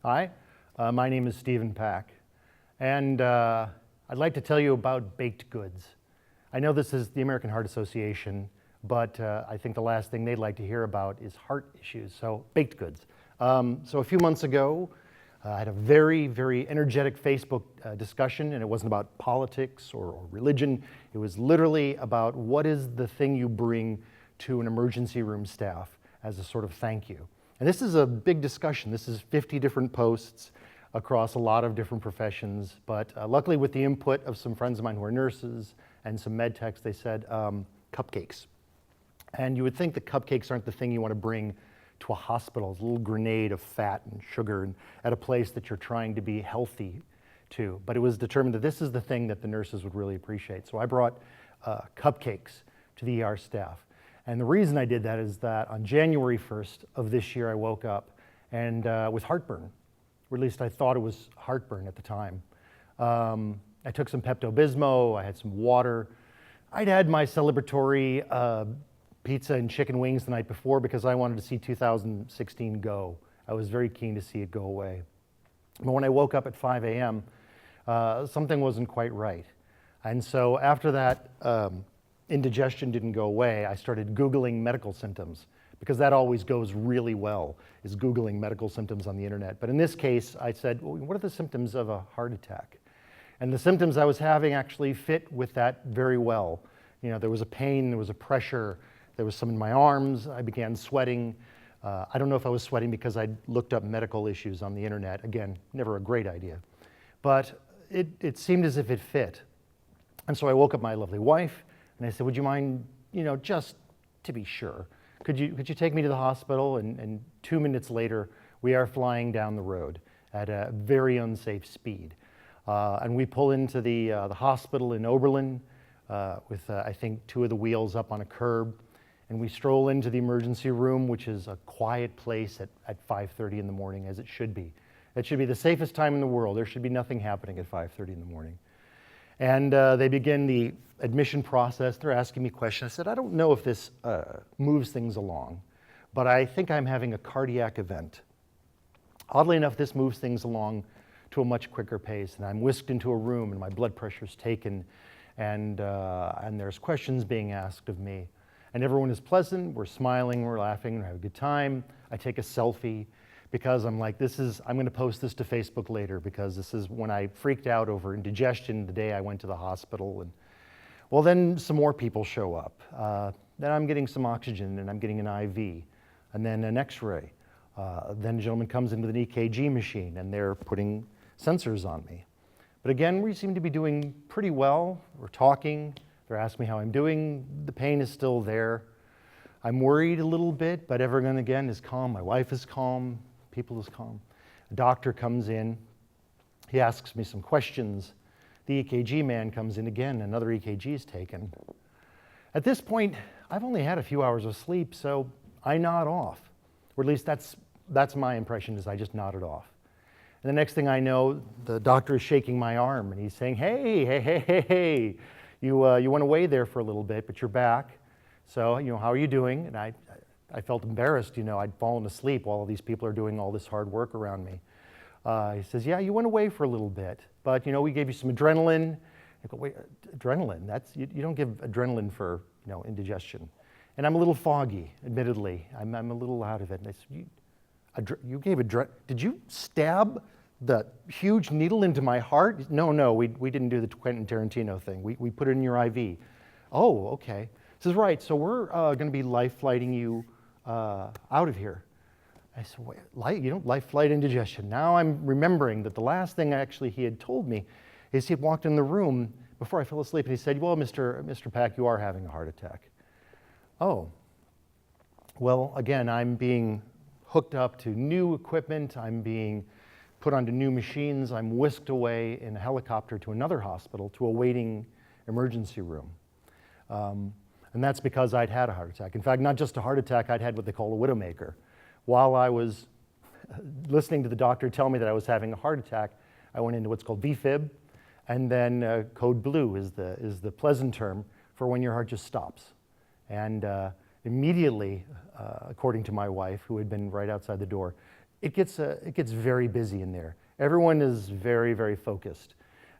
Hi, my name is Stephen Pack, and I'd like to tell you about baked goods. I know this is the American Heart Association, but I think the last thing they'd like to hear about is heart issues, so baked goods. So a few months ago, I had a very, very energetic Facebook discussion, and it wasn't about politics or religion. It was literally about what is the thing you bring to an emergency room staff as a sort of thank you. And this is a big discussion. This is 50 different posts across a lot of different professions, but luckily with the input of some friends of mine who are nurses and some med techs, they said cupcakes. And you would think that cupcakes aren't the thing you want to bring to a hospital, it's a little grenade of fat and sugar and at a place that you're trying to be healthy to. But it was determined that this is the thing that the nurses would really appreciate. So I brought cupcakes to the ER staff. And the reason I did that is that on January 1st of this year, I woke up and with heartburn, or at least I thought it was heartburn at the time. I took some Pepto-Bismol, I had some water. I'd had my celebratory pizza and chicken wings the night before because I wanted to see 2016 go. I was very keen to see it go away. But when I woke up at 5 a.m., something wasn't quite right. And so after that indigestion didn't go away, I started Googling medical symptoms because that always goes really well, is Googling medical symptoms on the internet. But in this case, I said, well, what are the symptoms of a heart attack? And the symptoms I was having actually fit with that very well. You know, there was a pain, there was a pressure, there was some in my arms, I began sweating. I don't know if I was sweating because I looked up medical issues on the internet. Again, never a great idea. But it seemed as if it fit. And so I woke up my lovely wife and I said, would you mind, just to be sure, could you take me to the hospital? And 2 minutes later, we are flying down the road at a very unsafe speed. And we pull into the hospital in Oberlin with, I think, 2 of the wheels up on a curb. And we stroll into the emergency room, which is a quiet place at 5:30 in the morning, as it should be. It should be the safest time in the world. There should be nothing happening at 5:30 in the morning. And they begin the admission process. They're asking me questions. I said, I don't know if this moves things along, but I think I'm having a cardiac event. Oddly enough, this moves things along to a much quicker pace, and I'm whisked into a room, and my blood pressure's taken, and there's questions being asked of me. And everyone is pleasant, we're smiling, we're laughing, we're having a good time. I take a selfie because I'm like, I'm gonna post this to Facebook later because this is when I freaked out over indigestion the day I went to the hospital. And well, then some more people show up. Then I'm getting some oxygen and I'm getting an IV and then an x-ray. Then a gentleman comes in with an EKG machine and they're putting sensors on me. But again, we seem to be doing pretty well. We're talking. They're asking me how I'm doing. The pain is still there. I'm worried a little bit, but everyone again is calm. My wife is calm. People is calm. A doctor comes in. He asks me some questions. The EKG man comes in again. Another EKG is taken. At this point, I've only had a few hours of sleep, so I nod off. Or at least that's my impression, is I just nodded off. And the next thing I know, the doctor is shaking my arm, and he's saying, hey. You went away there for a little bit, but you're back. So, how are you doing? And I felt embarrassed, I'd fallen asleep while all these people are doing all this hard work around me. He says, yeah, you went away for a little bit, but, we gave you some adrenaline. I go, wait, adrenaline? You don't give adrenaline for, indigestion. And I'm a little foggy, admittedly. I'm a little out of it. And I said, you gave adrenaline? Did you stab the huge needle into my heart? No, we didn't do the Quentin Tarantino thing. We put it in your IV. Oh, okay. He says, right, so we're going to be life flighting you out of here. I said, wait, life flight indigestion. Now I'm remembering that the last thing actually he had told me is he had walked in the room before I fell asleep and he said, well, Mr. Pack, you are having a heart attack. Oh, well, again, I'm being hooked up to new equipment. I'm being put onto new machines. I'm whisked away in a helicopter to another hospital, to a waiting emergency room. And that's because I'd had a heart attack. In fact, not just a heart attack, I'd had what they call a widowmaker. While I was listening to the doctor tell me that I was having a heart attack, I went into what's called VFib, and then code blue is the pleasant term for when your heart just stops. And immediately, according to my wife, who had been right outside the door, it gets very busy in there. Everyone is very, very focused.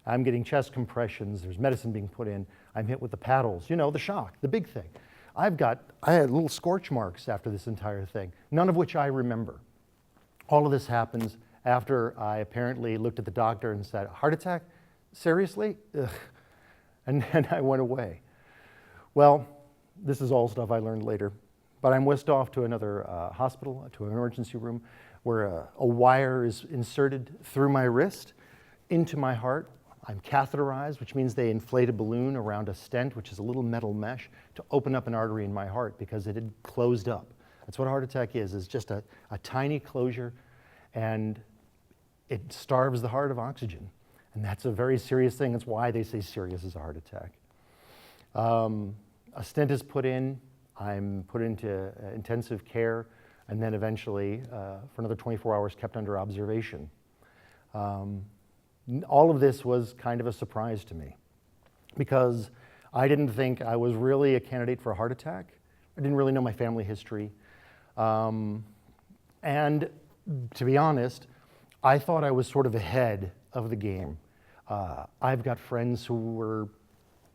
I'm getting chest compressions, there's medicine being put in, I'm hit with the paddles, you know, the shock, the big thing. I had little scorch marks after this entire thing, none of which I remember. All of this happens after I apparently looked at the doctor and said, heart attack? Seriously? Ugh. And then I went away. Well, this is all stuff I learned later, but I'm whisked off to another hospital, to an emergency room, where a wire is inserted through my wrist into my heart. I'm catheterized, which means they inflate a balloon around a stent, which is a little metal mesh, to open up an artery in my heart because it had closed up. That's what a heart attack is just a tiny closure, and it starves the heart of oxygen. And that's a very serious thing. That's why they say serious as a heart attack. A stent is put in. I'm put into intensive care, and then eventually, for another 24 hours, kept under observation. All of this was kind of a surprise to me because I didn't think I was really a candidate for a heart attack. I didn't really know my family history. And to be honest, I thought I was sort of ahead of the game. I've got friends who were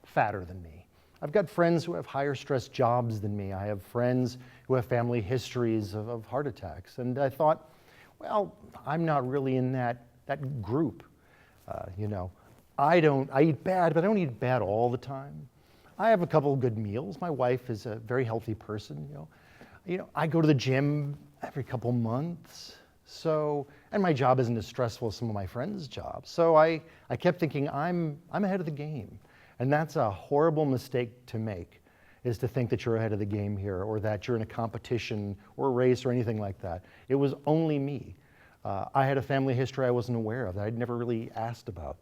fatter than me. I've got friends who have higher stress jobs than me. I have friends who have family histories of heart attacks. And I thought, well, I'm not really in that group. You know, I eat bad, but I don't eat bad all the time. I have a couple of good meals. My wife is a very healthy person, you know. I go to the gym every couple months. So, and my job isn't as stressful as some of my friends' jobs. So I kept thinking I'm ahead of the game. And that's a horrible mistake to make, is to think that you're ahead of the game here, or that you're in a competition or a race or anything like that. It was only me. I had a family history I wasn't aware of, that I'd never really asked about.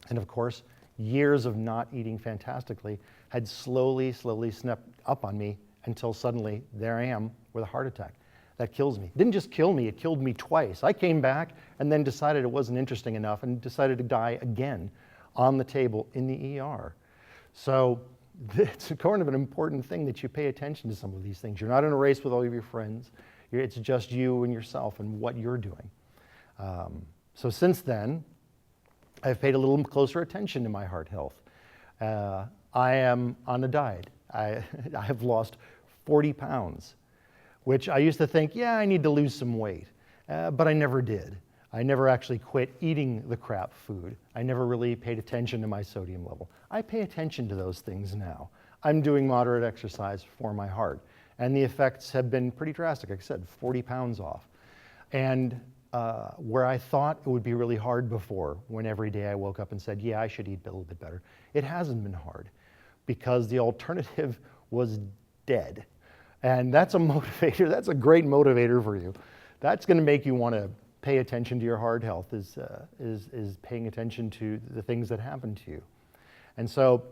And of course, years of not eating fantastically had slowly snuck up on me until suddenly there I am with a heart attack. That kills me. It didn't just kill me, it killed me twice. I came back and then decided it wasn't interesting enough and decided to die again on the table in the ER. So it's kind of an important thing that you pay attention to some of these things. You're not in a race with all of your friends. It's just you and yourself and what you're doing. So since then, I've paid a little closer attention to my heart health. I am on a diet. I have lost 40 pounds, which I used to think, yeah, I need to lose some weight, but I never did. I never actually quit eating the crap food. I never really paid attention to my sodium level. I pay attention to those things now. I'm doing moderate exercise for my heart, and the effects have been pretty drastic. Like I said, 40 pounds off. And where I thought it would be really hard before, when every day I woke up and said, yeah, I should eat a little bit better, it hasn't been hard because the alternative was dead. And that's a motivator. That's a great motivator for you. That's going to make you want to pay attention to your heart health, is paying attention to the things that happen to you. And so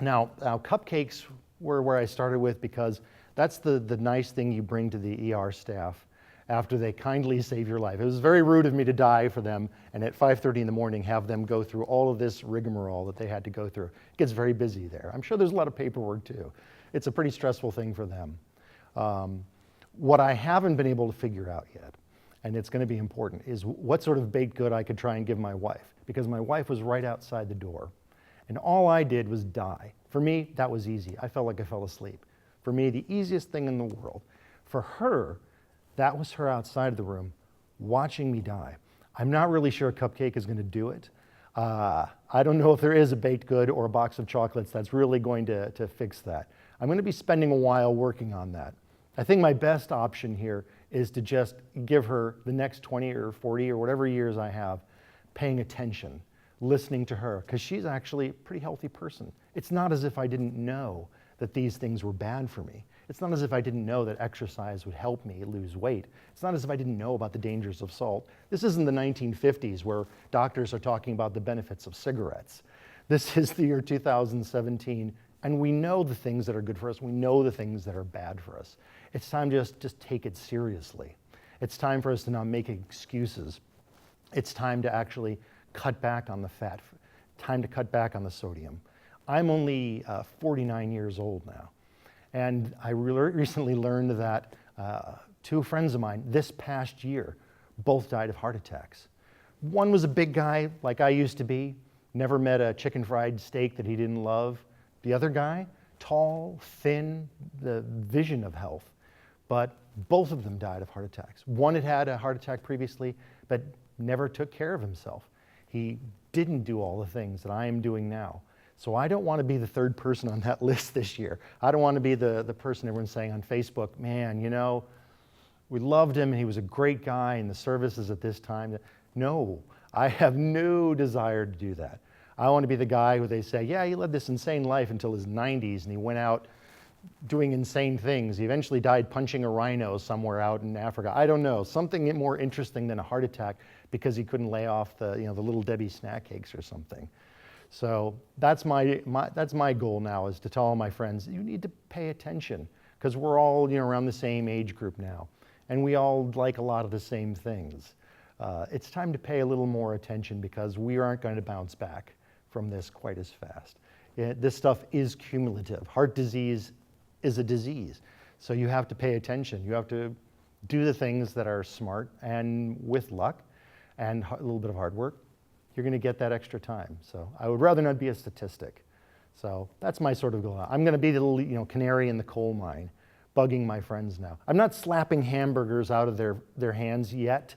now cupcakes were where I started with, because that's the nice thing you bring to the ER staff after they kindly save your life. It was very rude of me to die for them and at 5:30 in the morning have them go through all of this rigmarole that they had to go through. It gets very busy there. I'm sure there's a lot of paperwork too. It's a pretty stressful thing for them. What I haven't been able to figure out yet, and it's going to be important, is what sort of baked good I could try and give my wife, because my wife was right outside the door. And all I did was die. For me, that was easy. I felt like I fell asleep. For me, the easiest thing in the world. For her, that was her outside of the room watching me die. I'm not really sure a cupcake is going to do it. I don't know if there is a baked good or a box of chocolates that's really going to fix that. I'm going to be spending a while working on that. I think my best option here is to just give her the next 20 or 40 or whatever years I have paying attention, listening to her, because she's actually a pretty healthy person. It's not as if I didn't know that these things were bad for me. It's not as if I didn't know that exercise would help me lose weight. It's not as if I didn't know about the dangers of salt. This isn't the 1950s where doctors are talking about the benefits of cigarettes. This is the year 2017, and we know the things that are good for us. We know the things that are bad for us. It's time to just take it seriously. It's time for us to not make excuses. It's time to actually cut back on the fat, time to cut back on the sodium. I'm only 49 years old now. And I recently learned that Two friends of mine this past year both died of heart attacks. One was a big guy like I used to be, never met a chicken fried steak that he didn't love. The other guy, tall, thin, the vision of health. But both of them died of heart attacks. One had had a heart attack previously, but never took care of himself. He didn't do all the things that I am doing now. So I don't want to be the third person on that list this year. I don't want to be the person everyone's saying on Facebook, man, you know, we loved him and he was a great guy and the services at this time. No, I have no desire to do that. I want to be the guy who they say, yeah, he led this insane life until his 90s and he went out doing insane things. He eventually died punching a rhino somewhere out in Africa. I don't know, something more interesting than a heart attack because he couldn't lay off the Little Debbie snack cakes or something. So that's my goal now, is to tell all my friends, you need to pay attention because we're all around the same age group now and we all like a lot of the same things. It's time to pay a little more attention because we aren't going to bounce back from this quite as fast. This stuff is cumulative. Heart disease is a disease. So you have to pay attention. You have to do the things that are smart, and with luck and a little bit of hard work, you're going to get that extra time. So I would rather not be a statistic. So that's my sort of goal. I'm going to be the canary in the coal mine, bugging my friends now. I'm not slapping hamburgers out of their hands yet.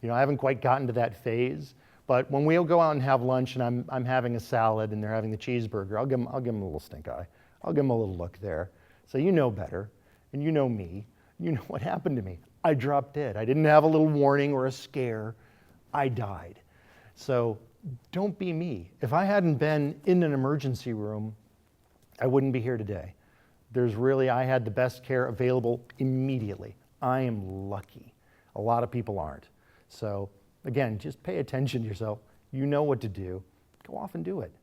I haven't quite gotten to that phase. But when we'll go out and have lunch and I'm having a salad and they're having the cheeseburger, I'll give them a little stink eye. I'll give them a little look there. So you know better, and you know me. You know what happened to me. I dropped dead. I didn't have a little warning or a scare. I died. So don't be me. If I hadn't been in an emergency room, I wouldn't be here today. I had the best care available immediately. I am lucky. A lot of people aren't. So again, just pay attention to yourself. You know what to do. Go off and do it.